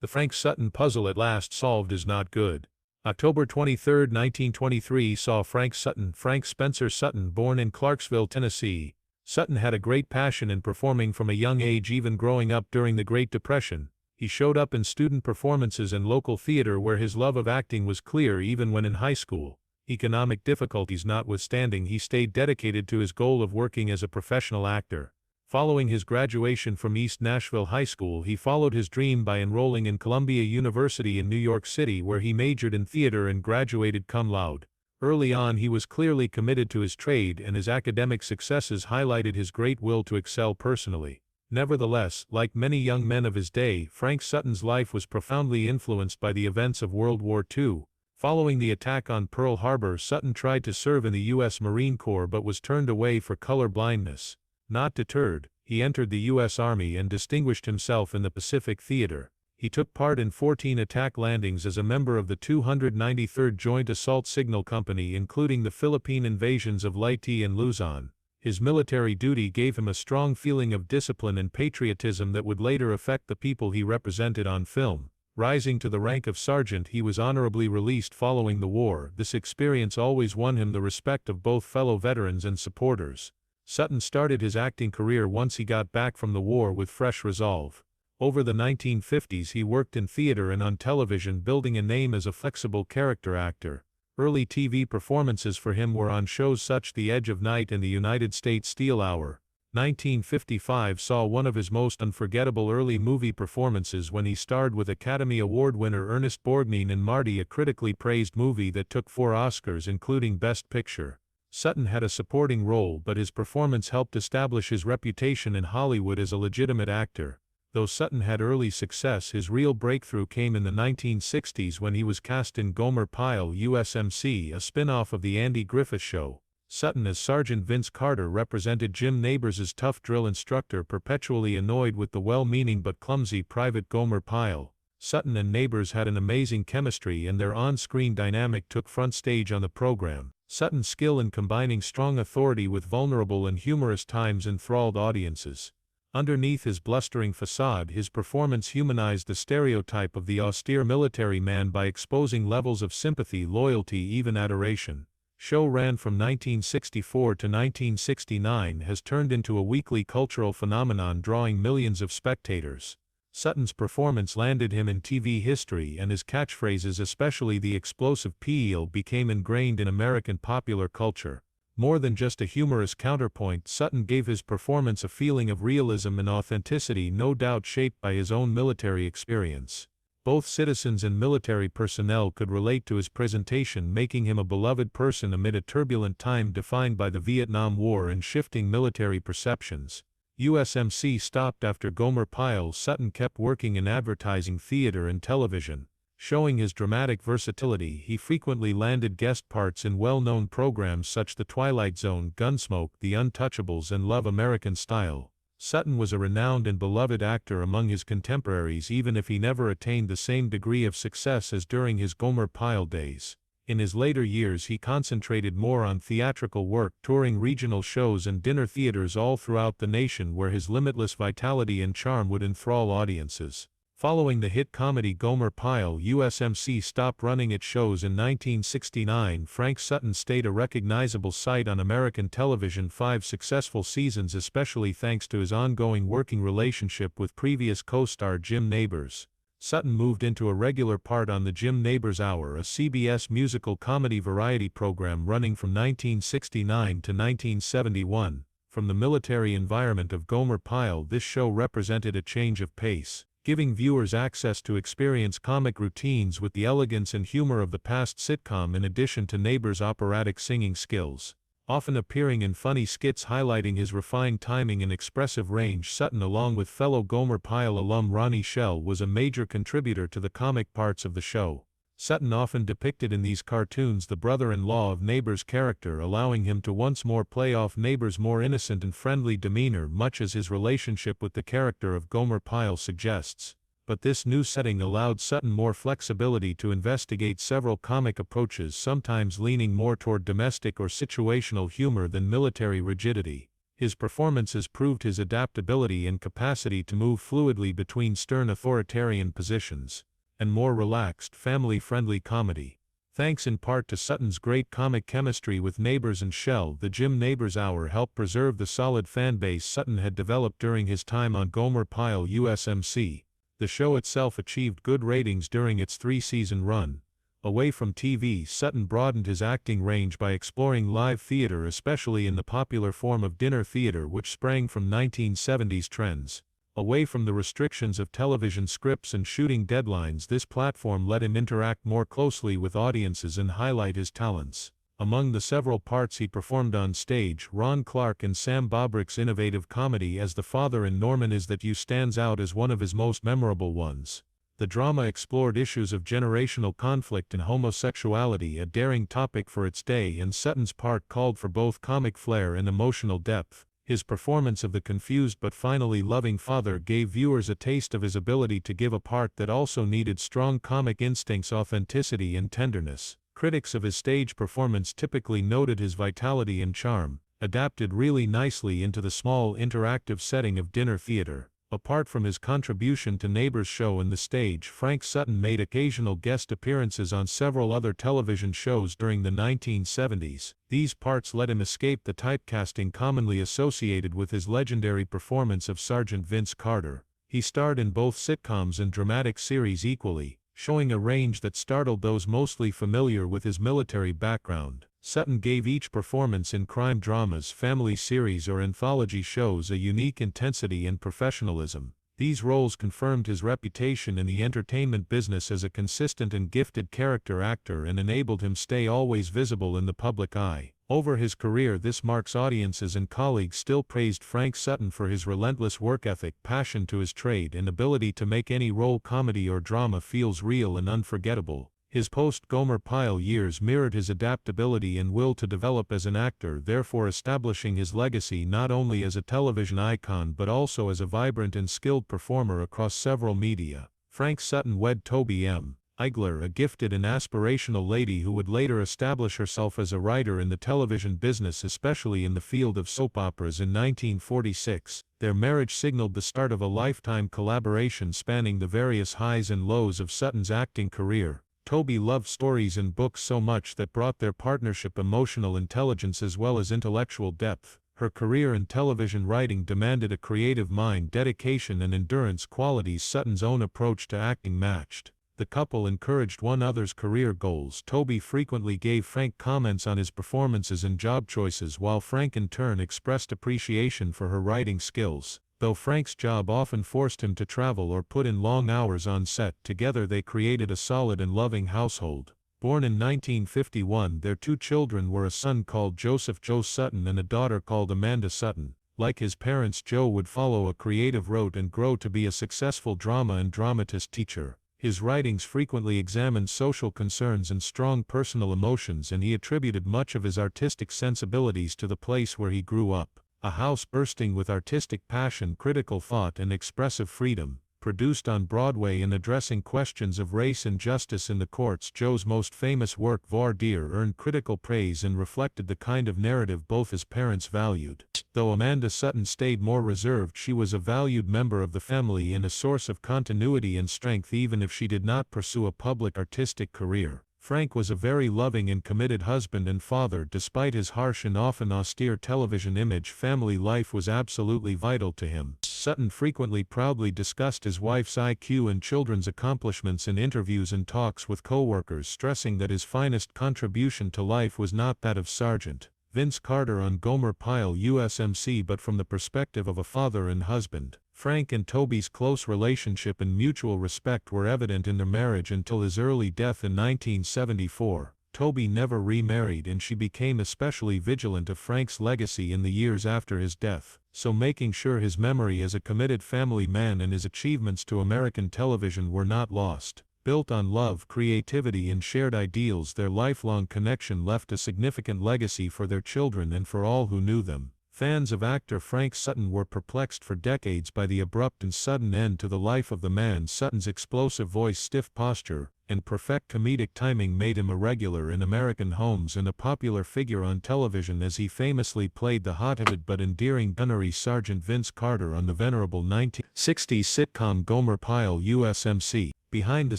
The Frank Sutton puzzle at last solved is not good. October 23, 1923 saw Frank Spencer Sutton, born in Clarksville, Tennessee. Sutton had a great passion in performing from a young age, even growing up during the Great Depression. He showed up in student performances and local theater where his love of acting was clear even when in high school. Economic difficulties notwithstanding, he stayed dedicated to his goal of working as a professional actor. Following his graduation from East Nashville High School, he followed his dream by enrolling in Columbia University in New York City, where he majored in theater and graduated cum laude. Early on, he was clearly committed to his trade, and his academic successes highlighted his great will to excel personally. Nevertheless, like many young men of his day, Frank Sutton's life was profoundly influenced by the events of World War II. Following the attack on Pearl Harbor, Sutton tried to serve in the U.S. Marine Corps but was turned away for color blindness. Not deterred, he entered the U.S. Army and distinguished himself in the Pacific Theater. He took part in 14 attack landings as a member of the 293rd Joint Assault Signal Company, including the Philippine invasions of Leyte and Luzon. His military duty gave him a strong feeling of discipline and patriotism that would later affect the people he represented on film. Rising to the rank of sergeant, he was honorably released following the war. This experience always won him the respect of both fellow veterans and supporters. Sutton started his acting career once he got back from the war with fresh resolve. Over the 1950s he worked in theater and on television, building a name as a flexible character actor. Early TV performances for him were on shows such as The Edge of Night and the United States Steel Hour. 1955 saw one of his most unforgettable early movie performances when he starred with Academy Award winner Ernest Borgnine in Marty, a critically praised movie that took 4 Oscars including Best Picture. Sutton had a supporting role, but his performance helped establish his reputation in Hollywood as a legitimate actor. Though Sutton had early success, his real breakthrough came in the 1960s when he was cast in Gomer Pyle USMC, a spin-off of The Andy Griffith Show. Sutton as Sergeant Vince Carter represented Jim Nabors' tough drill instructor, perpetually annoyed with the well-meaning but clumsy Private Gomer Pyle. Sutton and Nabors had an amazing chemistry, and their on-screen dynamic took front stage on the program. Sutton's skill in combining strong authority with vulnerable and humorous times enthralled audiences. Underneath his blustering facade, his performance humanized the stereotype of the austere military man by exposing levels of sympathy, loyalty, even adoration. Show ran from 1964 to 1969, has turned into a weekly cultural phenomenon drawing millions of spectators. Sutton's performance landed him in TV history, and his catchphrases, especially the explosive "Peel," became ingrained in American popular culture. More than just a humorous counterpoint, Sutton gave his performance a feeling of realism and authenticity, no doubt shaped by his own military experience. Both citizens and military personnel could relate to his presentation, making him a beloved person amid a turbulent time defined by the Vietnam War and shifting military perceptions. USMC stopped after Gomer Pyle. Sutton kept working in advertising, theater, and television. Showing his dramatic versatility, he frequently landed guest parts in well-known programs such as The Twilight Zone, Gunsmoke, The Untouchables, and Love American Style. Sutton was a renowned and beloved actor among his contemporaries, even if he never attained the same degree of success as during his Gomer Pyle days. In his later years he concentrated more on theatrical work, touring regional shows and dinner theaters all throughout the nation, where his limitless vitality and charm would enthrall audiences. Following the hit comedy Gomer Pyle, USMC stopped running its shows in 1969. Frank Sutton stayed a recognizable sight on American television 5 successful seasons, especially thanks to his ongoing working relationship with previous co-star Jim Nabors. Sutton moved into a regular part on the Jim Nabors Hour, a CBS musical comedy variety program running from 1969 to 1971. From the military environment of Gomer Pyle, this show represented a change of pace, giving viewers access to experience comic routines with the elegance and humor of the past sitcom, in addition to Nabors' operatic singing skills. Often appearing in funny skits highlighting his refined timing and expressive range, Sutton, along with fellow Gomer Pyle alum Ronnie Shell, was a major contributor to the comic parts of the show. Sutton often depicted in these cartoons the brother-in-law of Nabors' character, allowing him to once more play off Nabors' more innocent and friendly demeanor, much as his relationship with the character of Gomer Pyle suggests. But this new setting allowed Sutton more flexibility to investigate several comic approaches, sometimes leaning more toward domestic or situational humor than military rigidity. His performances proved his adaptability and capacity to move fluidly between stern authoritarian positions and more relaxed, family-friendly comedy. Thanks in part to Sutton's great comic chemistry with Neighbors and Shell, the Jim Neighbors Hour helped preserve the solid fanbase Sutton had developed during his time on Gomer Pyle USMC. The show itself achieved good ratings during its 3-season run. Away from TV, Sutton broadened his acting range by exploring live theater, especially in the popular form of dinner theater which sprang from 1970s trends. Away from the restrictions of television scripts and shooting deadlines, this platform let him interact more closely with audiences and highlight his talents. Among the several parts he performed on stage, Ron Clark and Sam Bobrick's innovative comedy as the father in Norman Is That You stands out as one of his most memorable ones. The drama explored issues of generational conflict and homosexuality, a daring topic for its day, and Sutton's part called for both comic flair and emotional depth. His performance of the confused but finally loving father gave viewers a taste of his ability to give a part that also needed strong comic instincts, authenticity, and tenderness. Critics of his stage performance typically noted his vitality and charm, adapted really nicely into the small interactive setting of dinner theater. Apart from his contribution to Neighbors' show and the stage, Frank Sutton made occasional guest appearances on several other television shows during the 1970s. These parts let him escape the typecasting commonly associated with his legendary performance of Sergeant Vince Carter. He starred in both sitcoms and dramatic series equally, showing a range that startled those mostly familiar with his military background. Sutton gave each performance in crime dramas, family series, or anthology shows a unique intensity and professionalism. These roles confirmed his reputation in the entertainment business as a consistent and gifted character actor and enabled him stay always visible in the public eye. Over his career, this marks audiences and colleagues still praised Frank Sutton for his relentless work ethic, passion to his trade, and ability to make any role, comedy or drama, feels real and unforgettable. His post-Gomer Pyle years mirrored his adaptability and will to develop as an actor, therefore establishing his legacy not only as a television icon but also as a vibrant and skilled performer across several media. Frank Sutton wed Toby M. Eigler, a gifted and aspirational lady who would later establish herself as a writer in the television business, especially in the field of soap operas, in 1946. Their marriage signaled the start of a lifetime collaboration spanning the various highs and lows of Sutton's acting career. Toby loved stories and books so much that brought their partnership emotional intelligence as well as intellectual depth. Her career in television writing demanded a creative mind, dedication, and endurance, qualities Sutton's own approach to acting matched. The couple encouraged one another's career goals. Toby frequently gave Frank comments on his performances and job choices, while Frank in turn expressed appreciation for her writing skills. Though Frank's job often forced him to travel or put in long hours on set, together they created a solid and loving household. Born in 1951, their two children were a son called Joseph Joe Sutton and a daughter called Amanda Sutton. Like his parents, Joe would follow a creative route and grow to be a successful drama and dramatist teacher. His writings frequently examined social concerns and strong personal emotions, and he attributed much of his artistic sensibilities to the place where he grew up. A house bursting with artistic passion, critical thought, and expressive freedom. Produced on Broadway and addressing questions of race and justice in the courts, Joe's most famous work, Voir Dire, earned critical praise and reflected the kind of narrative both his parents valued. Though Amanda Sutton stayed more reserved, she was a valued member of the family and a source of continuity and strength even if she did not pursue a public artistic career. Frank was a very loving and committed husband and father. Despite his harsh and often austere television image, family life was absolutely vital to him. Sutton frequently proudly discussed his wife's IQ and children's accomplishments in interviews and talks with co-workers, stressing that his finest contribution to life was not that of Sergeant Vince Carter on Gomer Pyle USMC, but from the perspective of a father and husband. Frank and Toby's close relationship and mutual respect were evident in their marriage until his early death in 1974. Toby never remarried, and she became especially vigilant of Frank's legacy in the years after his death, so making sure his memory as a committed family man and his achievements to American television were not lost. Built on love, creativity, and shared ideals, their lifelong connection left a significant legacy for their children and for all who knew them. Fans of actor Frank Sutton were perplexed for decades by the abrupt and sudden end to the life of the man. Sutton's explosive voice, stiff posture, and perfect comedic timing made him a regular in American homes and a popular figure on television as he famously played the hot-headed but endearing gunnery Sergeant Vince Carter on the venerable 1960s sitcom Gomer Pyle USMC. Behind the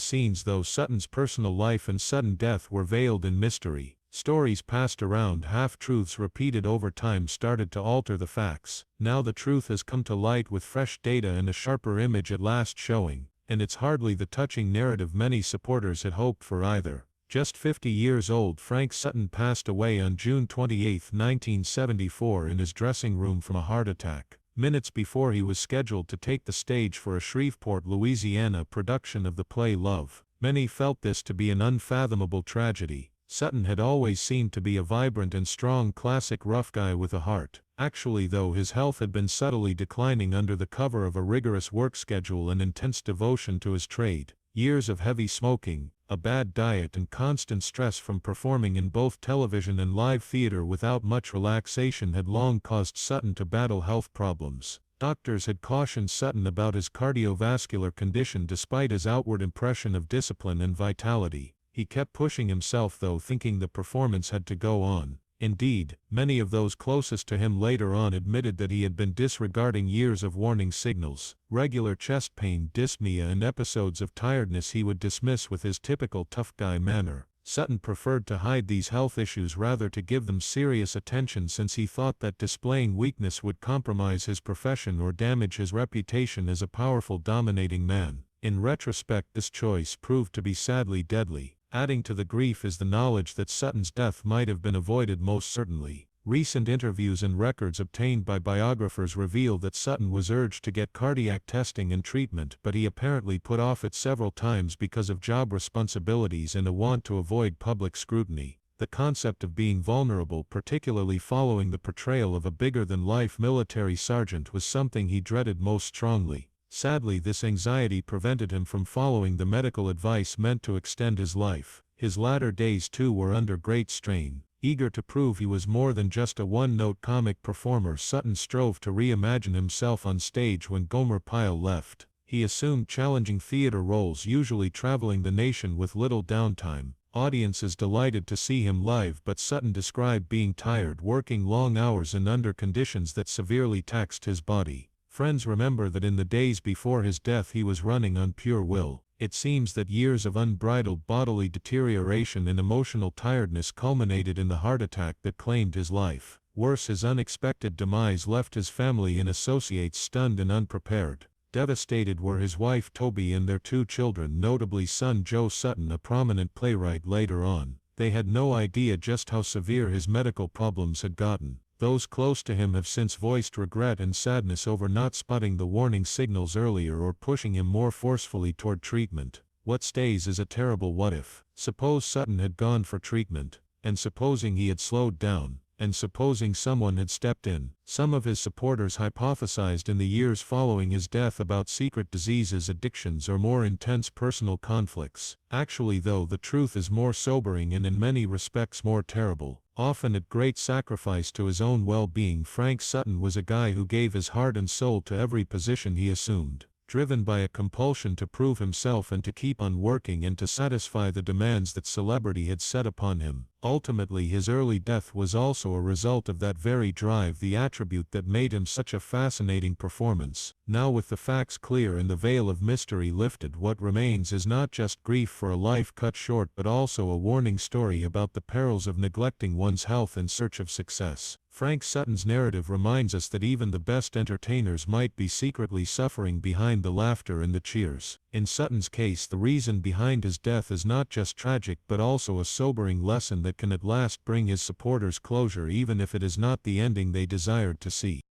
scenes, though, Sutton's personal life and sudden death were veiled in mystery. Stories passed around, half-truths repeated over time started to alter the facts. Now the truth has come to light with fresh data and a sharper image at last showing, and it's hardly the touching narrative many supporters had hoped for either. Just 50 years old, Frank Sutton passed away on June 28, 1974 in his dressing room from a heart attack, minutes before he was scheduled to take the stage for a Shreveport, Louisiana production of the play Love. Many felt this to be an unfathomable tragedy. Sutton had always seemed to be a vibrant and strong classic rough guy with a heart. Actually, though, his health had been subtly declining under the cover of a rigorous work schedule and intense devotion to his trade. Years of heavy smoking, a bad diet and constant stress from performing in both television and live theater without much relaxation had long caused Sutton to battle health problems. Doctors had cautioned Sutton about his cardiovascular condition despite his outward impression of discipline and vitality. He kept pushing himself, though, thinking the performance had to go on. Indeed, many of those closest to him later on admitted that he had been disregarding years of warning signals. Regular chest pain, dyspnea and episodes of tiredness he would dismiss with his typical tough guy manner. Sutton preferred to hide these health issues rather to give them serious attention, since he thought that displaying weakness would compromise his profession or damage his reputation as a powerful, dominating man. In retrospect, this choice proved to be sadly deadly. Adding to the grief is the knowledge that Sutton's death might have been avoided most certainly. Recent interviews and records obtained by biographers reveal that Sutton was urged to get cardiac testing and treatment, but he apparently put off it several times because of job responsibilities and a want to avoid public scrutiny. The concept of being vulnerable, particularly following the portrayal of a bigger-than-life military sergeant, was something he dreaded most strongly. Sadly, this anxiety prevented him from following the medical advice meant to extend his life. His latter days too were under great strain. Eager to prove he was more than just a one-note comic performer, Sutton strove to reimagine himself on stage when Gomer Pyle left. He assumed challenging theater roles, usually traveling the nation with little downtime. Audiences delighted to see him live, but Sutton described being tired, working long hours and under conditions that severely taxed his body. Friends remember that in the days before his death he was running on pure will. It seems that years of unbridled bodily deterioration and emotional tiredness culminated in the heart attack that claimed his life. Worse, his unexpected demise left his family and associates stunned and unprepared. Devastated were his wife Toby and their 2 children, notably son Joe Sutton, a prominent playwright later on. They had no idea just how severe his medical problems had gotten. Those close to him have since voiced regret and sadness over not spotting the warning signals earlier or pushing him more forcefully toward treatment. What stays is a terrible what if. Suppose Sutton had gone for treatment, and supposing he had slowed down, and supposing someone had stepped in. Some of his supporters hypothesized in the years following his death about secret diseases, addictions, or more intense personal conflicts. Actually, though, the truth is more sobering and in many respects more terrible. Often at great sacrifice to his own well-being, Frank Sutton was a guy who gave his heart and soul to every position he assumed. Driven by a compulsion to prove himself and to keep on working and to satisfy the demands that celebrity had set upon him. Ultimately, his early death was also a result of that very drive, the attribute that made him such a fascinating performance. Now, with the facts clear and the veil of mystery lifted, what remains is not just grief for a life cut short, but also a warning story about the perils of neglecting one's health in search of success. Frank Sutton's narrative reminds us that even the best entertainers might be secretly suffering behind the laughter and the cheers. In Sutton's case, the reason behind his death is not just tragic but also a sobering lesson that can at last bring his supporters closure, even if it is not the ending they desired to see.